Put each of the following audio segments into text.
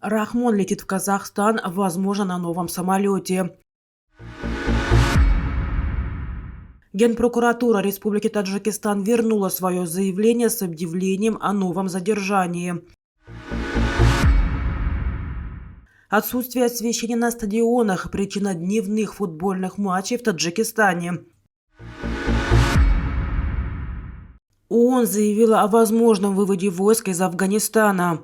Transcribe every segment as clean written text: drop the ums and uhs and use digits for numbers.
Рахмон летит в Казахстан, возможно, на новом самолете. Генпрокуратура Республики Таджикистан вернула свое заявление с объявлением о новом задержании. Отсутствие освещения на стадионах – причина дневных футбольных матчей в Таджикистане. ООН заявила о возможном выводе войск из Афганистана.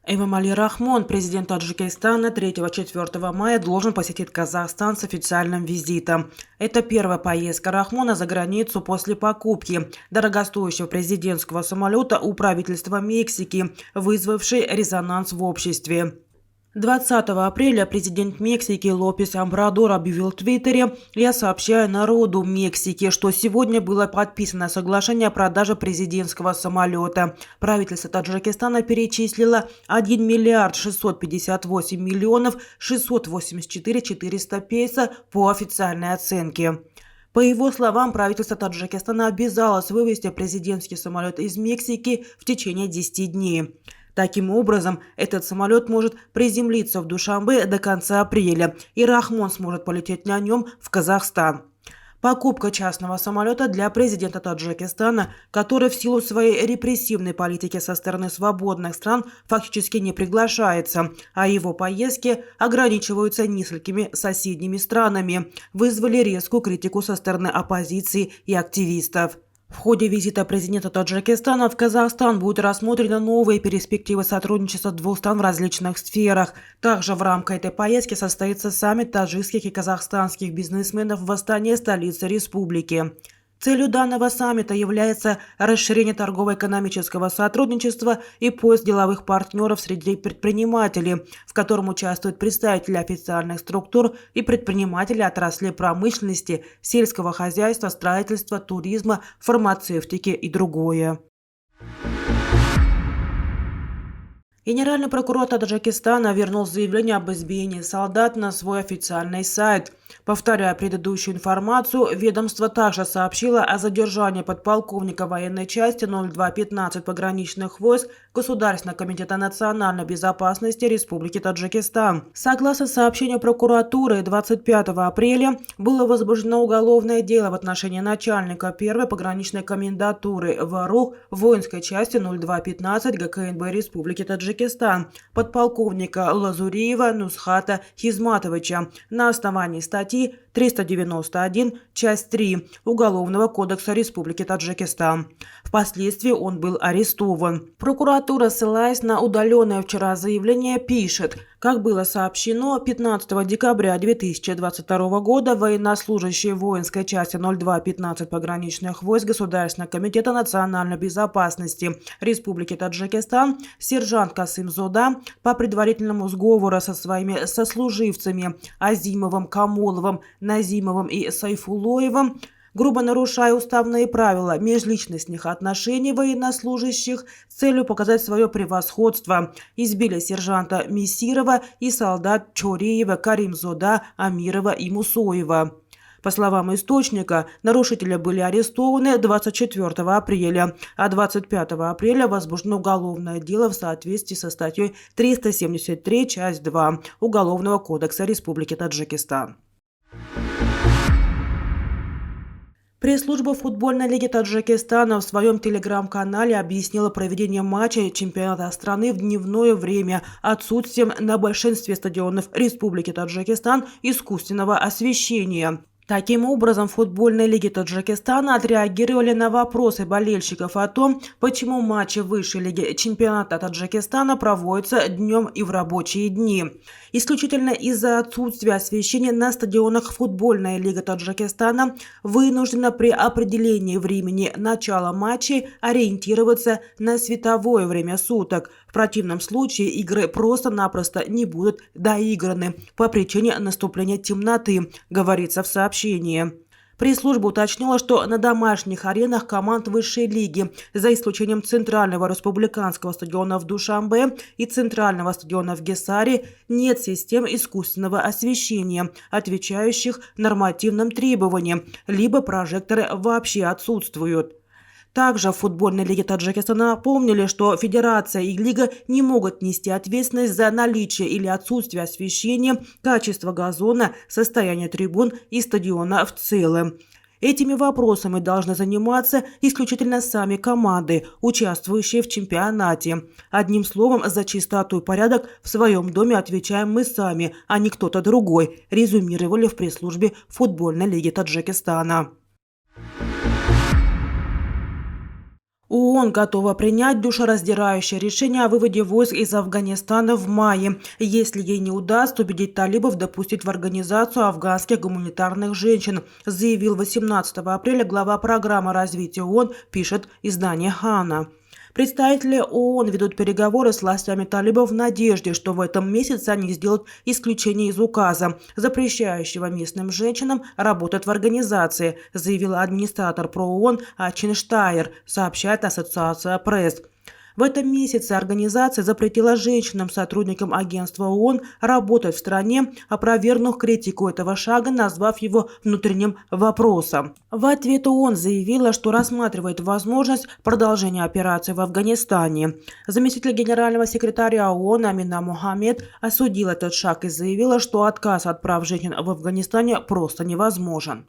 Эмомали Рахмон, президент Таджикистана, 3-4 мая должен посетить Казахстан с официальным визитом. Это первая поездка Рахмона за границу после покупки дорогостоящего президентского самолета у правительства Мексики, вызвавшей резонанс в обществе. 20 апреля президент Мексики Лопес Обрадор объявил в Твиттере: «Я сообщаю народу Мексики, что сегодня было подписано соглашение о продаже президентского самолета. Правительство Таджикистана перечислило 1 миллиард 658 миллионов 684 400 песо по официальной оценке». По его словам, правительство Таджикистана обязалось вывести президентский самолет из Мексики в течение 10 дней. Таким образом, этот самолет может приземлиться в Душанбе до конца апреля, и Рахмон сможет полететь на нем в Казахстан. Покупка частного самолета для президента Таджикистана, который в силу своей репрессивной политики со стороны свободных стран фактически не приглашается, а его поездки ограничиваются несколькими соседними странами, вызвали резкую критику со стороны оппозиции и активистов. В ходе визита президента Таджикистана в Казахстан будут рассмотрены новые перспективы сотрудничества двух стран в различных сферах. Также в рамках этой поездки состоится саммит таджикских и казахстанских бизнесменов в Астане, столице республики. Целью данного саммита является расширение торгово-экономического сотрудничества и поиск деловых партнеров среди предпринимателей, в котором участвуют представители официальных структур и предприниматели отраслей промышленности, сельского хозяйства, строительства, туризма, фармацевтики и другое. Генеральный прокурор Таджикистана вернул заявление об избиении солдат на свой официальный сайт. Повторяя предыдущую информацию, ведомство также сообщило о задержании подполковника военной части 0215 пограничных войск Государственного комитета национальной безопасности Республики Таджикистан. Согласно сообщению прокуратуры, 25 апреля было возбуждено уголовное дело в отношении начальника первой пограничной комендатуры ВАРУХ воинской части 0215 ГКНБ Республики Таджикистан подполковника Лазуриева Нусхата Хизматовича на основании статьи 391, часть 3 Уголовного кодекса Республики Таджикистан. Впоследствии он был арестован. Прокуратура, ссылаясь на удаленное вчера заявление, пишет: как было сообщено, 15 декабря 2022 года военнослужащий воинской части 0215 пограничных войск Государственного комитета национальной безопасности Республики Таджикистан сержант Касым Зода по предварительному сговору со своими сослуживцами Азимовым, Камоловым, Назимовым и Сайфулоевым, грубо нарушая уставные правила межличностных отношений военнослужащих с целью показать свое превосходство, избили сержанта Мессирова и солдат Чореева, Каримзода, Амирова и Мусоева. По словам источника, нарушители были арестованы 24 апреля, а 25 апреля возбуждено уголовное дело в соответствии со статьей 373, часть 2 Уголовного кодекса Республики Таджикистан. Пресс-служба футбольной лиги Таджикистана в своем телеграм-канале объяснила проведение матча чемпионата страны в дневное время отсутствием на большинстве стадионов Республики Таджикистан искусственного освещения. Таким образом, в футбольной лиге Таджикистана отреагировали на вопросы болельщиков о том, почему матчи высшей лиги чемпионата Таджикистана проводятся днем и в рабочие дни. Исключительно из-за отсутствия освещения на стадионах футбольная лига Таджикистана вынуждена при определении времени начала матчей ориентироваться на световое время суток. В противном случае игры просто-напросто не будут доиграны по причине наступления темноты, говорится в сообщении. Пресс-служба уточнила, что на домашних аренах команд высшей лиги, за исключением Центрального республиканского стадиона в Душанбе и Центрального стадиона в Гесаре, нет систем искусственного освещения, отвечающих нормативным требованиям, либо прожекторы вообще отсутствуют. Также в футбольной лиге Таджикистана напомнили, что федерация и лига не могут нести ответственность за наличие или отсутствие освещения, качество газона, состояние трибун и стадиона в целом. Этими вопросами должны заниматься исключительно сами команды, участвующие в чемпионате. Одним словом, за чистоту и порядок в своем доме отвечаем мы сами, а не кто-то другой, резюмировали в пресс-службе футбольной лиги Таджикистана. ООН готова принять душераздирающее решение о выводе войск из Афганистана в мае, если ей не удастся убедить талибов допустить в организацию афганских гуманитарных женщин, заявил 18 апреля глава программы развития ООН, пишет издание «Хана». Представители ООН ведут переговоры с властями талибов в надежде, что в этом месяце они сделают исключение из указа, запрещающего местным женщинам работать в организации, заявила администратор ПРО-ООН Ачин Штайер, сообщает Ассоциация пресс. В этом месяце организация запретила женщинам-сотрудникам агентства ООН работать в стране, опровергнув критику этого шага, назвав его внутренним вопросом. В ответ ООН заявила, что рассматривает возможность продолжения операции в Афганистане. Заместитель генерального секретаря ООН Амина Мохаммед осудил этот шаг и заявила, что отказ от прав женщин в Афганистане просто невозможен.